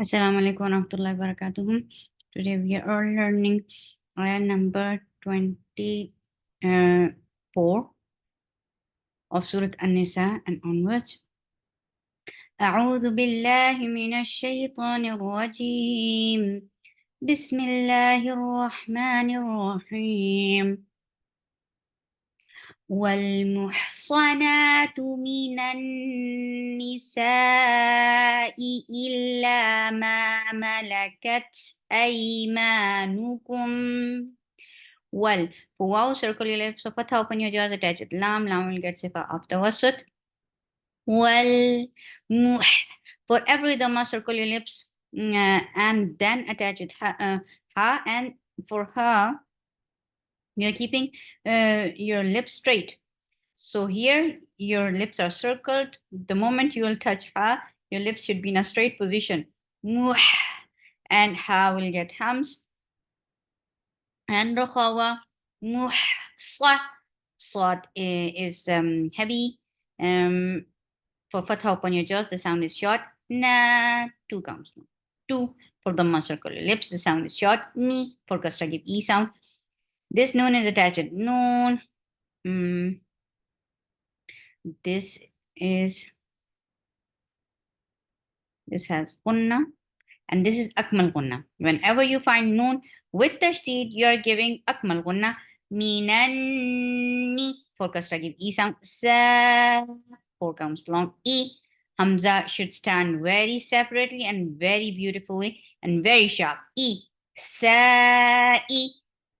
Assalamu alaikum warahmatullahi wabarakatuh. Today we are learning ayat number 24 of Surah An-Nisa and onwards. أعوذ بالله من الشيطان الرجيم بسم الله الرحمن الرحيم والمحصنات من النساء إلا ما ملكت أيمانكم well for wow circle your lips of fatha open your jaws attach with lam will get sifa of tawassut well for every dhamma circle your lips and then attach with ha and for her you're keeping your lips straight. So here your lips are circled. The moment you will touch ha, your lips should be in a straight position. And ha will get hams. And rakhawa muhsa. Sad is heavy. For fatha upon your jaws, the sound is short. Na, two counts. Two for the circle lips, the sound is short. Ni for kasra give e sound. This noon is attached with noon. This has gunna, and this is akmal gunna. Whenever you find noon with tashdid, you are giving akmal gunna. Minanni for kasra give e sound. Sa 4 counts long. E hamza should stand very separately and very beautifully and very sharp. E sa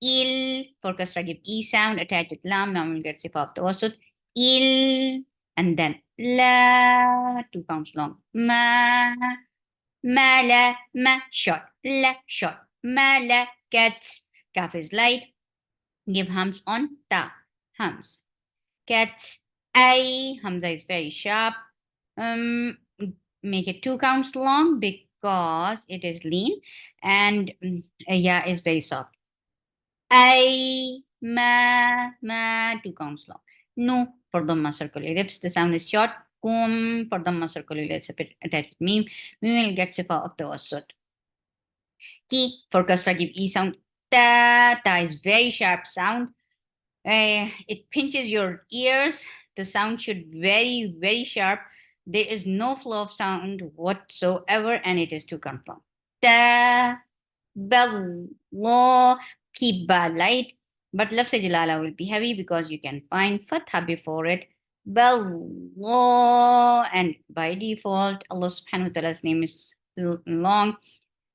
il for kasra give e sound attached with lam will get sifa of tawassut. Il and then la 2 counts long. Ma la ma short la short malakat kaf is light. Give hums on ta hums. Cat I hamza is very sharp. Make it 2 counts long because it is lean, and ya is very soft. I ma 2 counts long. No for dhamma circular lips. The sound is short. Kum for dhamma circular lips attached with meme. We will get sifa of the wasut. Ki for kasra give e sound. Ta is very sharp sound. It pinches your ears. The sound should very sharp. There is no flow of sound whatsoever, and it is 2 counts long. Ta bello keep ba light, but lafz jalala will be heavy because you can find fatha before it. Bello, and by default, Allah subhanahu wa ta'ala's name is long.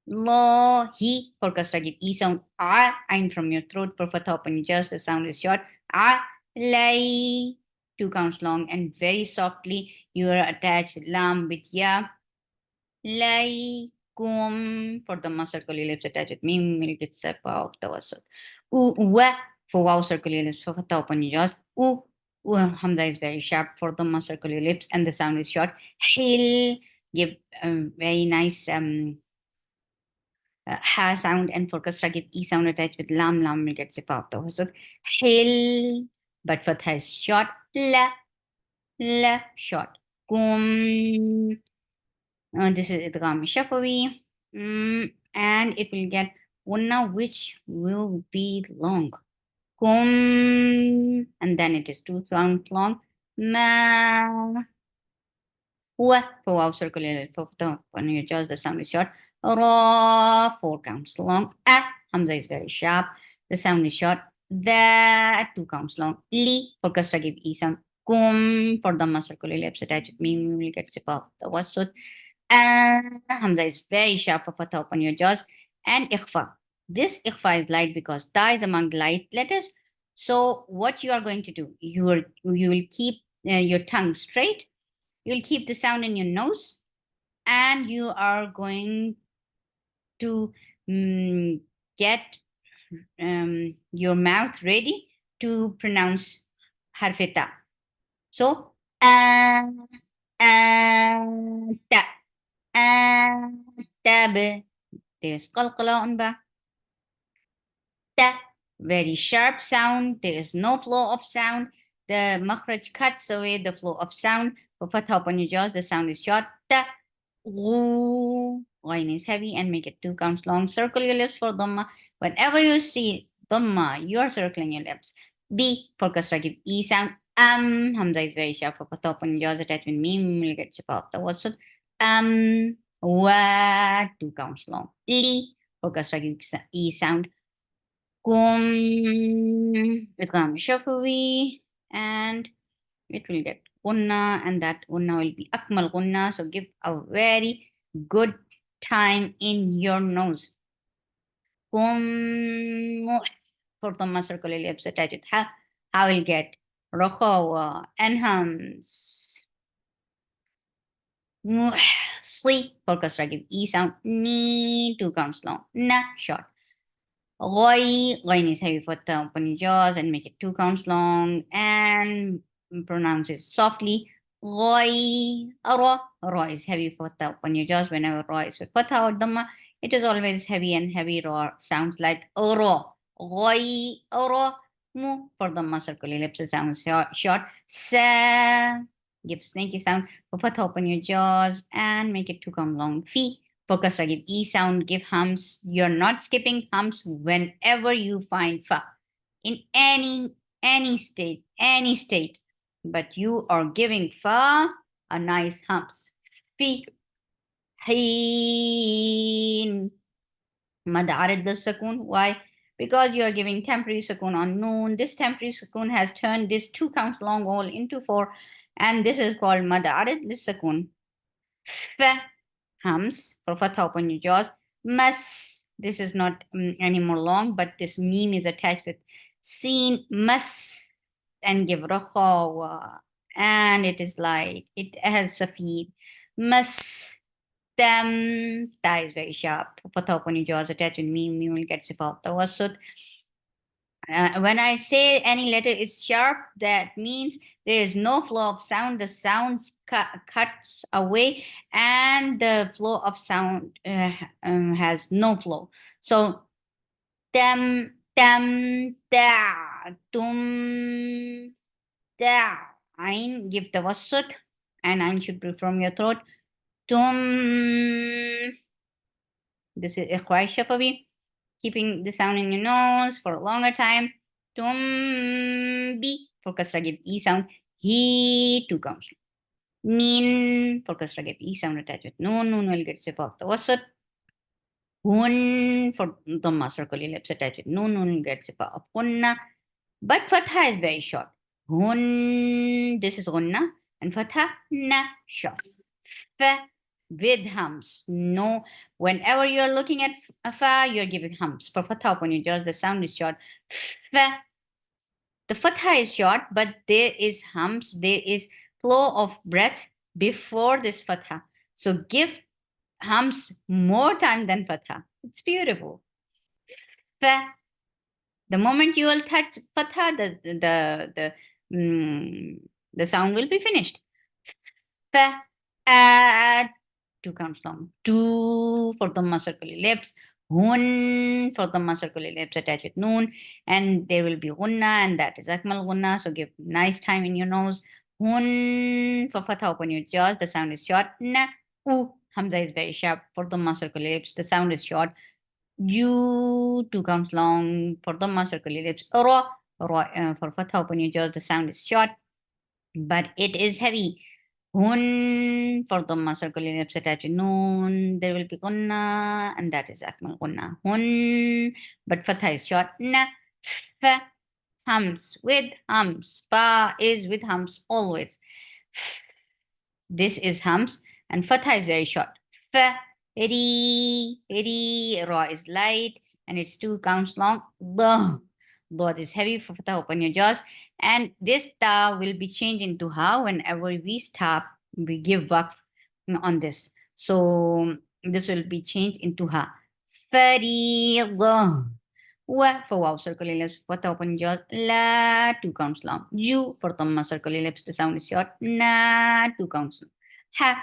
Lo, he, for kasra give e sound. Ain from your throat, for fatha open just, the sound is short. Lay, 2 counts long, and very softly you are attached lam with ya. Lay, kum, for the circular lips attached with mim, will get sepa of tawassut. Wa, for wow circular lips, for fatha open your jaws. Hamza is very sharp for the circular lips, and the sound is short. Hil, give very nice ha sound, and for kasra give e sound attached with lam will get sifa of tawassut. Hil, but fatha is short. La short. Kum. This is idgham shafawi, and it will get unna, which will be long. Kum, and then it is 2 sounds long. Ma. Wa for wow circular for when you adjust the sound is short. Ra 4 counts long. Hamza is very sharp. The sound is short. The 2 counts long. Li for kasra give e sound. Kum for dhamma circular lips attached with mim will get sifa the wasut. Hamza is very sharp for fatha open your jaws. And ikhfa. This ikhfa is light because ta is among the light letters. So what you are going to do, you will keep your tongue straight. You'll keep the sound in your nose, and you are going to get your mouth ready to pronounce harfeta. So, ta, tab. There's qalqala on ba. Ta, very sharp sound. There is no flow of sound. The makhraj cuts away the flow of sound. For fatha upon your jaws, the sound is short. Ta, Ghain is heavy and make it 2 counts long. Circle your lips for Dhamma. Whenever you see Dhamma, you are circling your lips. B for Kasra, give E sound. Hamza is very sharp. For Fatha, open your jaws, attach with Mim, will get chip out the word. Wa, 2 counts long. Li for Kasra, give E sound. Kum, idgham shafawi, and it will get gunna, and that gunna will be akmal gunna. So give a very good time in your nose. Kum, for Dhamma, circle your lips, attach with ha. I will get Rokawa and hums. Sleep for Kasra, give E sound. Ni, 2 counts long. Na, short. Ghain is heavy for the open your jaws and make it 2 counts long and pronounce it softly. Ghoi, ra is heavy for the open your jaws. Whenever ra is with fatha or dhamma, it is always heavy, and heavy ra sounds like ra. Ghoi, ra, mu for dhamma, circle your lips, it sounds short. Sa, give snaky sound for fatha, open your jaws and make it 2 count long. Fi for Kasra, give E sound, give hums. You're not skipping hums whenever you find fa in any state, but you are giving fa a nice hums. Fi, heen, mad arid the sakun. Why? Because you are giving temporary sakun on noon. This temporary sakun has turned this 2 counts long all into 4, and this is called mad arid the sakun. Fa, hums for fatha, open your jaws. Mas, this is not anymore long, but this meme is attached with seen, mas, and give rakhawa, and it is light. It has safid. Mas, tam, ta is very sharp. For fatha, open your jaws, attached with meme will get sifat tawassut. When I say any letter is sharp, that means there is no flow of sound. The sound cuts away, and the flow of sound has no flow. So, tam, ta, tum, ta. Ain, give the wasut, and ain should be from your throat. Tum. This is ikhwai shafawi. Keeping the sound in your nose for a longer time. Tumbi for Kasra, give E sound. He, 2 counts. Min for Kasra, give E sound attached with noon. Noon will get sip off the wasat. Hun for Dhamma, circle your lips attached with noon. Noon will get sip off Hunna. But Fatha is very short. Hun, this is Hunna. And Fatha, na, short. Fa, with hums. No, whenever you're looking at fa, you're giving hums. For fatha, upon your jaws, the sound is short. Fa. The fatha is short, but there is hums. There is flow of breath before this fatha. So give hums more time than fatha. It's beautiful. Fa. The moment you will touch fatha, the sound will be finished. Fa. 2 counts long. 2 for Dhamma, circle your lips. Hun for Dhamma, circle your lips, attach with noon. And there will be gunna, and that is akmal gunna. So give nice time in your nose. Hun for fatha, open your jaws. The sound is short. Na, u. Hamza is very sharp. For Dhamma, circle your lips. The sound is short. You, 2 counts long. For Dhamma, circle your lips. Ra, for fatha, open your jaws. The sound is short, but it is heavy. Hun for Dhamma, circle your lips attached to noon. There will be gunna, and that is akmal gunna. Hun, but fatha is short. Na, fa, hums with hums. Fa is with hums always. This is hums, and fatha is very short. Fa, ri, ra is light, and it's 2 counts long. Ba, Dod is heavy for fatha, open your jaws. And this ta will be changed into ha whenever we stop, we give waqf on this. So this will be changed into ha. Fariḍa. Wa for wow, circle your lips, fatha, open your jaws. La, 2 counts long. Ju for dhamma, circle your lips, the sound is short. Na, 2 counts long. Ha,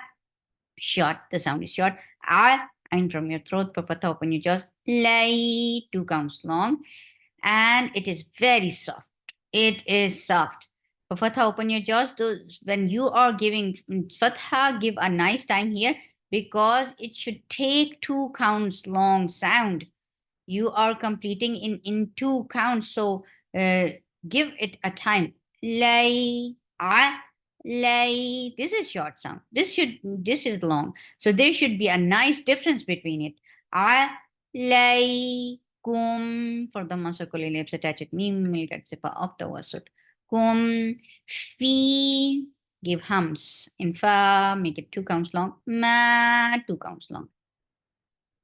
short, the sound is short. A, ain from your throat, for fatha, open your jaws. Lai, 2 counts long. And it is very soft. It is soft. For fatha, open your jaws. When you are giving fatha, give a nice time here, because it should take 2 counts long sound. You are completing in 2 counts, so uh, give it a time. Lay, lay. This is short sound. This is long. So there should be a nice difference between it. Lay, kum. For the circle ellipse attach it. Mim will get sifa of the wasut. Kum, fi. Give hums. In fa, make it 2 counts long. Ma, 2 counts long.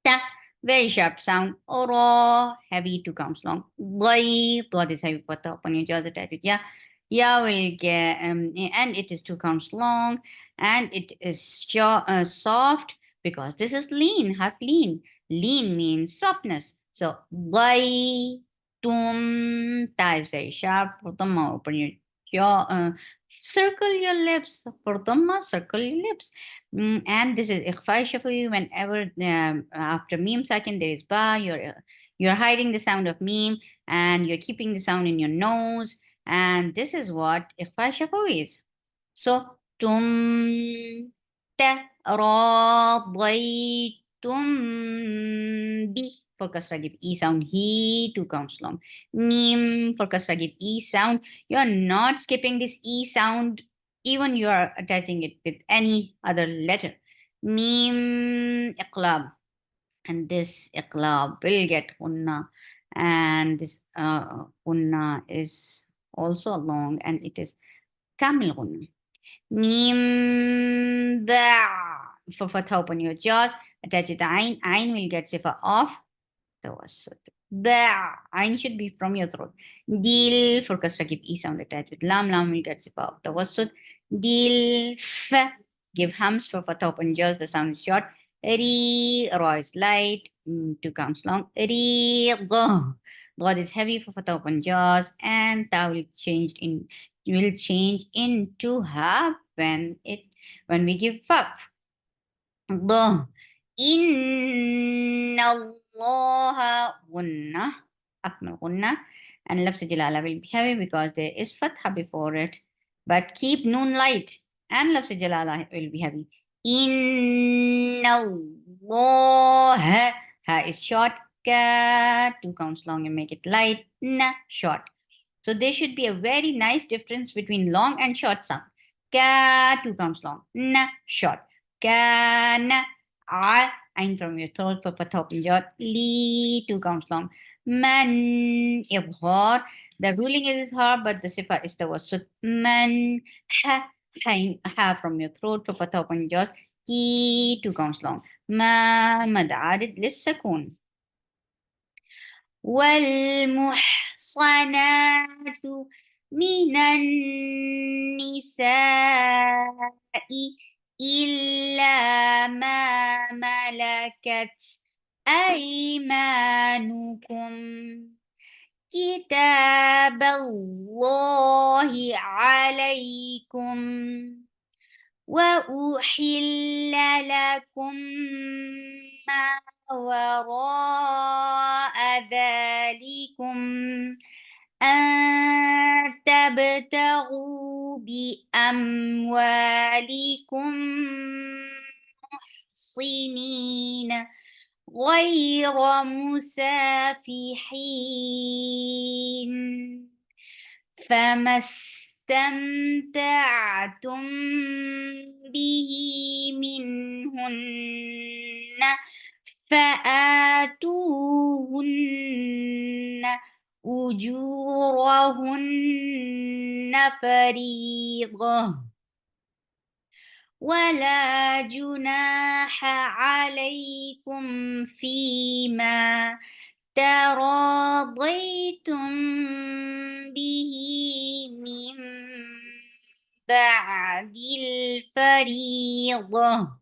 Ta, very sharp sound. Oro, heavy, 2 counts long. Lay, God is heavy, but upon your jaws attached. Yeah, yeah, will get, and it is 2 counts long, and it is soft because this is lean, half lean. Lean means softness. So, lay, ta is very sharp. Open your jaw, circle your lips. Circle your lips. And this is ikhfa shafawi. Whenever after meme second there is ba, you're hiding the sound of meme and you're keeping the sound in your nose. And this is what ikhfa shafawi is. So tum ta ra bi. For kasra give e sound, he 2 counts long. Meme for kasra give e sound. You're not skipping this e sound even you are attaching it with any other letter. Mim iqlab. And this iqlab will get unna. And this unna is also long and it is kamil unna. Mim ba. For fatha open your jaws, attach it to ain. Ain will get sifa off. توسط. Ba. Ain should be from your throat. Dil for kasra give e sound attached with lam. Lam will get sifa of tawassut. Dil f. Give hums for fatha open jaws. The sound is short. Ri. Ra is light. 2 counts long. Ri. Gha. God is heavy for fatha open jaws. And ta will change into half when we give faf. الله إن الله غنة أكمل غنة and لفظ جلالة will be heavy because there is fatha before it, but keep noon light and لفظ جلالة will be heavy. إن الله ha is short, ka 2 counts long and make it light, na short. So there should be a very nice difference between long and short sound. Ka 2 counts long, na short. Kana, ain from your throat for patha open jaw. Li 2 counts long. Man idhar. The ruling is hard, but the sifa is the wasut. Man ha from your throat for patha open jaws. Ki 2 counts long. Ma mad arid للسكون. والمحصنات من النساء إلا ما ملكت أيمانكم كتاب الله عليكم وأحل لكم ما وراء ذلكم أن تبتغوا بأموالكم محصنين غير مسافحين فما استمتعتم به منهن فآتوهن أجورهن فريضة ولا جناح عليكم فيما تراضيتم به من بعد الفريضة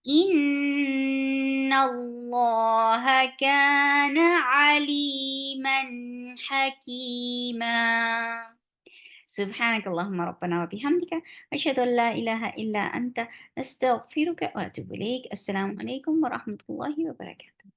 إن الله كان عليما حكيما. سبحانك اللهم ربنا وبحمدك أشهد أن لا إله إلا أنت أستغفرك وأتوب إليك. السلام عليكم ورحمة الله وبركاته.